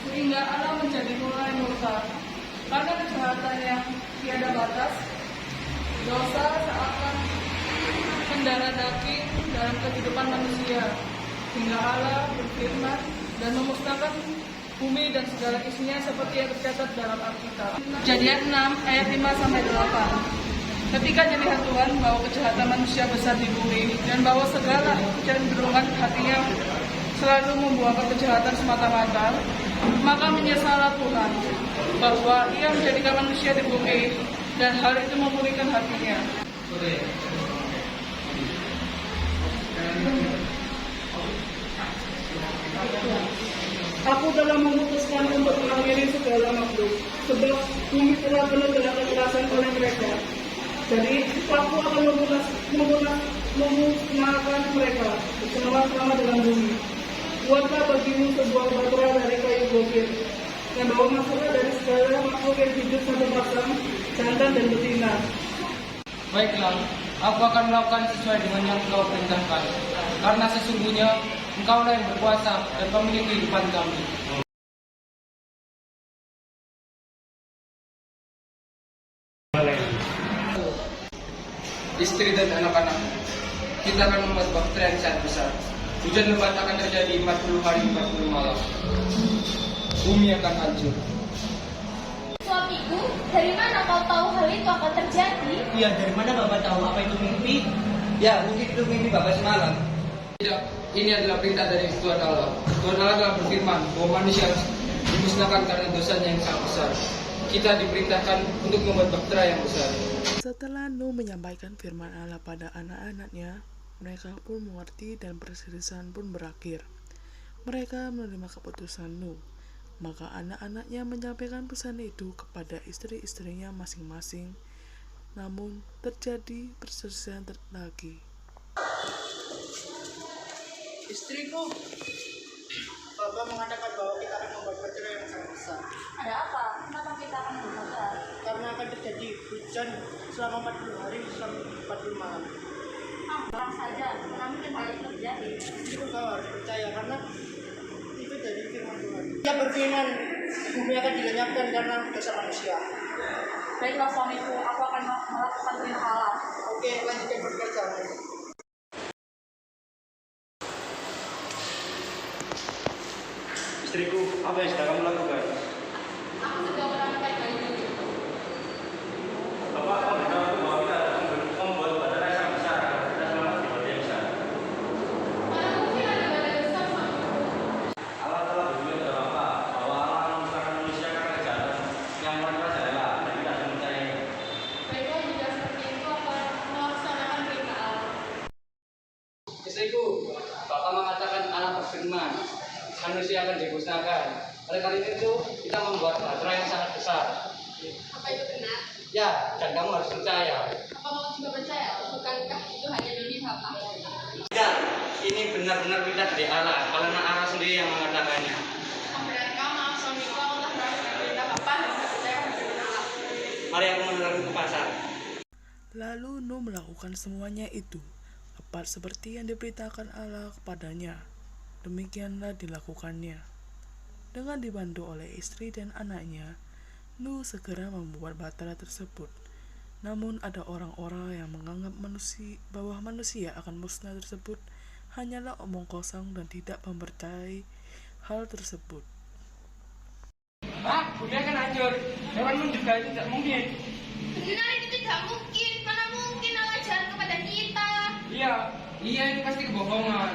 sehingga Allah menjadi mulai murka. Karena kejahatan yang tiada batas, dosa seakan mendarah daging dalam kehidupan manusia, hingga Allah berfirman dan memusnahkan bumi dan segala isinya seperti yang tercatat dalam Alkitab. Kejadian 6 ayat 5-8. Ketika dilihat Tuhan bahwa kejahatan manusia besar di bumi dan bahwa segala kecenderungan hatinya selalu membuahkan kejahatan semata-mata, maka menyesallah Tuhan bahwa Ia menjadikan manusia di bumi dan hal itu memulihkan hatinya. Aku telah memutuskan untuk mengakhiri segala makhluk, sebab bumi telah penuh dengan kekerasan oleh mereka. Jadi, aku akan memusnahkan mereka selama dalam bumi. Buatlah bagimu sebuah batra dari kayu bokir, dan bawa masuklah dari segala makhluk yang hidup satu pasang, jantan dan betina. Baiklah, aku akan melakukan sesuai dengan yang kau perintahkan, karena sesungguhnya Engkaulah yang berkuasa dan pemilik kehidupan kami. Istri dan anak-anak, kita akan membuat bahtera yang sangat besar. Hujan lebat akan terjadi 40 hari 40 malam. Bumi akan hancur. Suamiku, dari mana kau tahu hal itu akan terjadi? Iya, dari mana Bapak tahu apa itu mimpi? Ya, mungkin itu mimpi Bapak semalam. Tidak, ini adalah perintah dari Tuhan Allah. Tuhan Allah telah berfirman bahwa manusia dimusnahkan karena dosanya yang sangat besar. Kita diperintahkan untuk membuat bahtera yang besar. Setelah Nuh menyampaikan firman Allah pada anak-anaknya, mereka pun mengerti dan perselisihan pun berakhir. Mereka menerima keputusan Nuh. Maka anak-anaknya menyampaikan pesan itu kepada istri-istrinya masing-masing. Namun terjadi perselisihan lagi. Istriku, Bapak mengatakan bahwa kita akan membuat bahtera yang sangat besar. Ada apa? Kenapa kita akan berbakar? Karena akan terjadi hujan selama 40 hari selama 40 malam. Tenang saja, mana mungkin hal itu terjadi. Itu kau harus percaya karena itu dari firman Tuhan. Dia berfirman, bumi akan dilenyapkan karena dosa manusia. Baiklah suamiku, aku akan melakukan perintah Allah. Oke, lanjutkan pekerjaan. Istriku, apa yang sedang kamu lakukan? Aku sedang merangkai kayu itu. Bapak memberitahu bahwa kita membuat bahtera yang sangat besar agar kita selamat di badai yang besar. Mana mungkin ada badai besar suamiku? Allah telah berfirman kepada Bapak bahwa Allah akan memusnahkan manusia karena kejahatan yang mereka rela dan tidak akan mencarinya. Baiklah, jika seperti itu akan melaksanakan perintah Allah. Istriku, Bapak mengatakan Allah berfirman, manusia akan dimusnahkan. Oleh karena itu, kita membuat bahtera yang sangat besar. Apa itu benar? Ya, dan kamu harus percaya. Apa mau juga percaya? Bukankah itu hanya mimpi Bapak? Tidak, ini benar-benar perintah dari Allah, karena Allah sendiri yang mengatakannya. Benarkah maaf suamiku, aku telah melakukan perintah Bapak dan tidak percaya pada firman Allah. Mari aku menurunkan ke pasar. Lalu Nuh melakukan semuanya itu, tepat seperti yang diberitakan Allah kepadanya. Demikianlah dilakukannya. Dengan dibantu oleh istri dan anaknya, Nuh segera membuat bahtera tersebut. Namun ada orang-orang yang menganggap bahwa manusia akan musnah tersebut hanyalah omong kosong dan tidak mempercayai hal tersebut. Bumi akan hancur. Hewan juga itu tidak mungkin. Benar, itu tidak mungkin. Mana mungkin Allah jahat kepada kita? Iya, itu pasti kebohongan.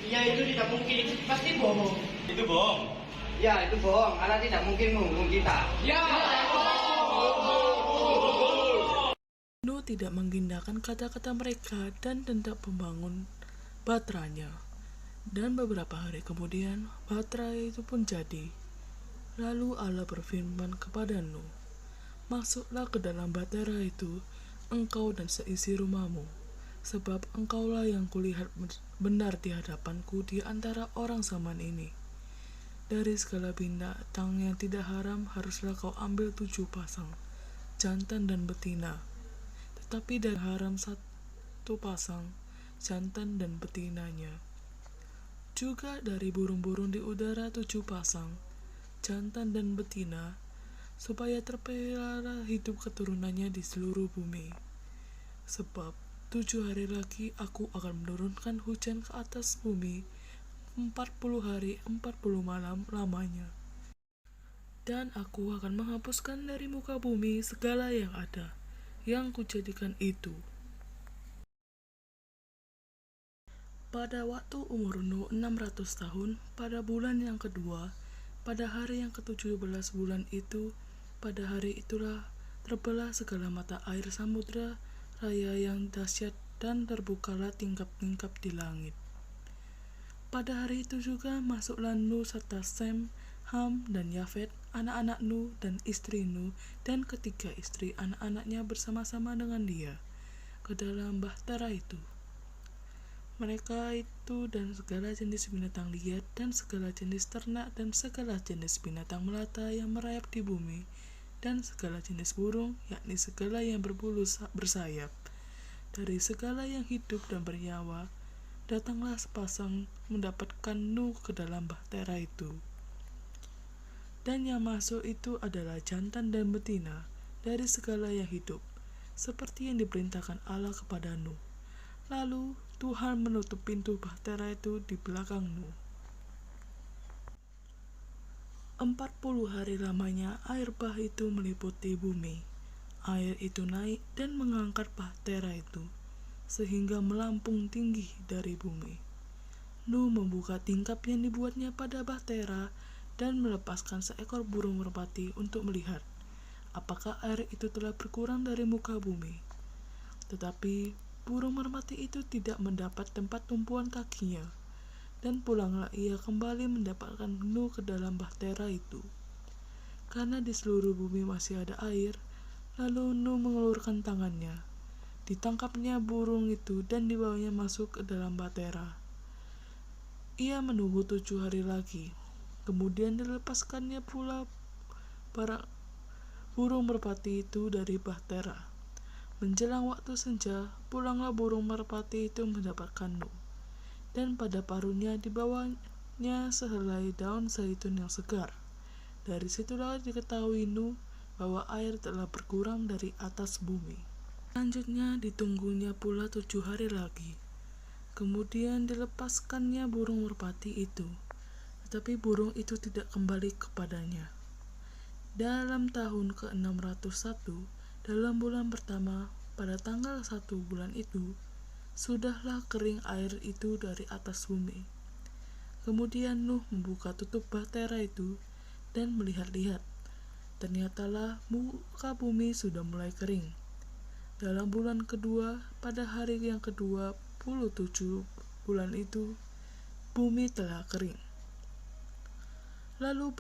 Iya, itu tidak mungkin, itu pasti bohong. Itu bohong. Ya, itu bohong. Allah tidak mungkin menghukum kita. Nuh tidak mengindahkan kata-kata mereka dan hendak membangun bahteranya. Dan beberapa hari kemudian, bahtera itu pun jadi. Lalu Allah berfirman kepada Nuh, "Masuklah ke dalam bahtera itu, engkau dan seisi rumahmu, sebab engkaulah yang kulihat benar di hadapanku di antara orang zaman ini. Dari segala binatang yang tidak haram haruslah kau ambil 7 pasang, jantan dan betina. Tetapi dari haram 1 pasang, jantan dan betinanya. Juga dari burung-burung di udara 7 pasang, jantan dan betina, supaya terpelihara hidup keturunannya di seluruh bumi. Sebab 7 hari lagi aku akan menurunkan hujan ke atas bumi 40 hari 40 malam lamanya. Dan aku akan menghapuskan dari muka bumi segala yang ada, yang kujadikan itu. Pada waktu umur Nuh 600 tahun, pada bulan yang kedua, pada hari yang ke-17 bulan itu, pada hari itulah terbelah segala mata air samudra raya yang dahsyat dan terbukalah tingkap-tingkap di langit. Pada hari itu juga masuklah Nuh serta Sem, Ham, dan Yafet, anak-anak Nuh dan istri Nuh, dan ketiga istri anak-anaknya bersama-sama dengan dia, ke dalam bahtera itu. Mereka itu dan segala jenis binatang liar dan segala jenis ternak dan segala jenis binatang melata yang merayap di bumi dan segala jenis burung, yakni segala yang berbulu bersayap. Dari segala yang hidup dan bernyawa, datanglah sepasang mendapatkan Nuh ke dalam bahtera itu. Dan yang masuk itu adalah jantan dan betina dari segala yang hidup, seperti yang diperintahkan Allah kepada Nuh. Lalu Tuhan menutup pintu bahtera itu di belakang Nuh. 40 hari lamanya air bah itu meliputi bumi. Air itu naik dan mengangkat bahtera itu, sehingga melampung tinggi dari bumi. Nuh membuka tingkap yang dibuatnya pada bahtera dan melepaskan seekor burung merpati untuk melihat apakah air itu telah berkurang dari muka bumi. Tetapi burung merpati itu tidak mendapat tempat tumpuan kakinya, dan pulanglah ia kembali mendapatkan Nuh ke dalam bahtera itu. Karena di seluruh bumi masih ada air, lalu Nuh mengelurkan tangannya. Ditangkapnya burung itu dan dibawanya masuk ke dalam bahtera. Ia menunggu 7 hari lagi, kemudian dilepaskannya pula para burung merpati itu dari bahtera. Menjelang waktu senja, pulanglah burung merpati itu mendapatkan Nuh, dan pada paruhnya dibawanya sehelai daun zaitun yang segar. Dari situlah diketahui Nuh bahwa air telah berkurang dari atas bumi. Selanjutnya ditunggunya pula 7 hari lagi. Kemudian dilepaskannya burung merpati itu, tetapi burung itu tidak kembali kepadanya. Dalam tahun ke-601, dalam bulan pertama, pada tanggal 1 bulan itu, sudahlah kering air itu dari atas bumi. Kemudian Nuh membuka tutup bahtera itu dan melihat-lihat. Ternyatalah muka bumi sudah mulai kering. Dalam bulan kedua, pada hari yang ke-27 bulan itu, bumi telah kering. Lalu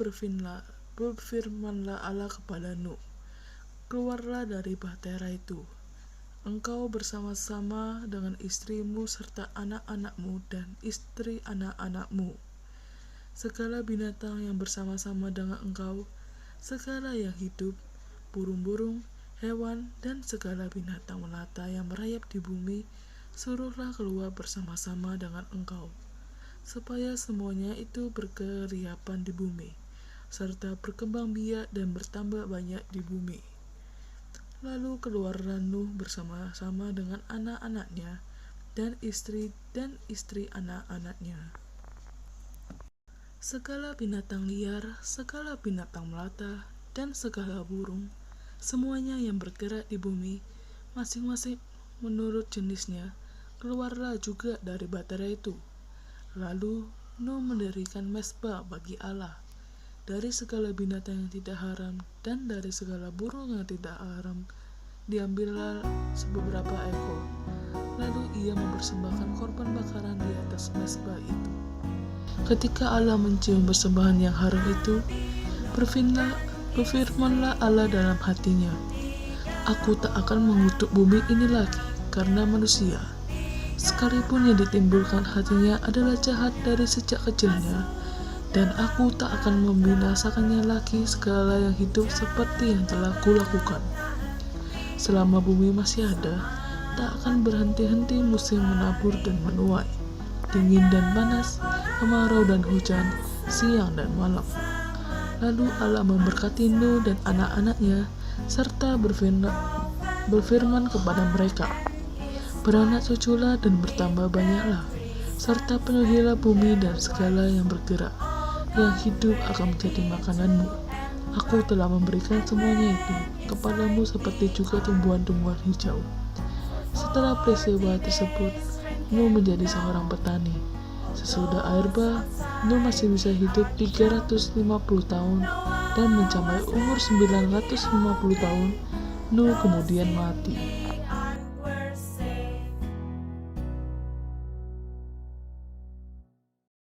berfirmanlah Allah kepada Nuh, "Keluarlah dari bahtera itu, engkau bersama-sama dengan istrimu serta anak-anakmu dan istri anak-anakmu, segala binatang yang bersama-sama dengan engkau, segala yang hidup, burung-burung, hewan, dan segala binatang melata yang merayap di bumi, suruhlah keluar bersama-sama dengan engkau, supaya semuanya itu berkeriapan di bumi, serta berkembang biak dan bertambah banyak di bumi." Lalu keluarlah Nuh bersama-sama dengan anak-anaknya dan istri anak-anaknya. Segala binatang liar, segala binatang melata, dan segala burung, semuanya yang bergerak di bumi, masing-masing menurut jenisnya, keluarlah juga dari bahtera itu. Lalu Nuh mendirikan mezbah bagi Allah. Dari segala binatang yang tidak haram dan dari segala burung yang tidak haram, diambillah beberapa ekor. Lalu ia mempersembahkan korban bakaran di atas mezbah itu. Ketika Allah mencium persembahan yang harum itu, berfirmanlah Allah dalam hatinya, "Aku tak akan mengutuk bumi ini lagi karena manusia, sekalipun yang ditimbulkan hatinya adalah jahat dari sejak kecilnya, dan aku tak akan membinasakannya lagi segala yang hidup seperti yang telah kulakukan. Selama bumi masih ada, tak akan berhenti-henti musim menabur dan menuai, dingin dan panas, kemarau dan hujan, siang dan malam. Lalu Allah memberkati Nuh dan anak-anaknya, serta berfirman kepada mereka, "Beranak cuculah dan bertambah banyaklah, serta penuhilah bumi dan segala yang bergerak, yang hidup akan menjadi makananmu. Aku telah memberikan semuanya itu kepadamu seperti juga tumbuhan-tumbuhan hijau." Setelah peristiwa tersebut, Nuh menjadi seorang petani. Sesudah air bah, Nuh masih bisa hidup 350 tahun dan mencapai umur 950 tahun. Nuh kemudian mati.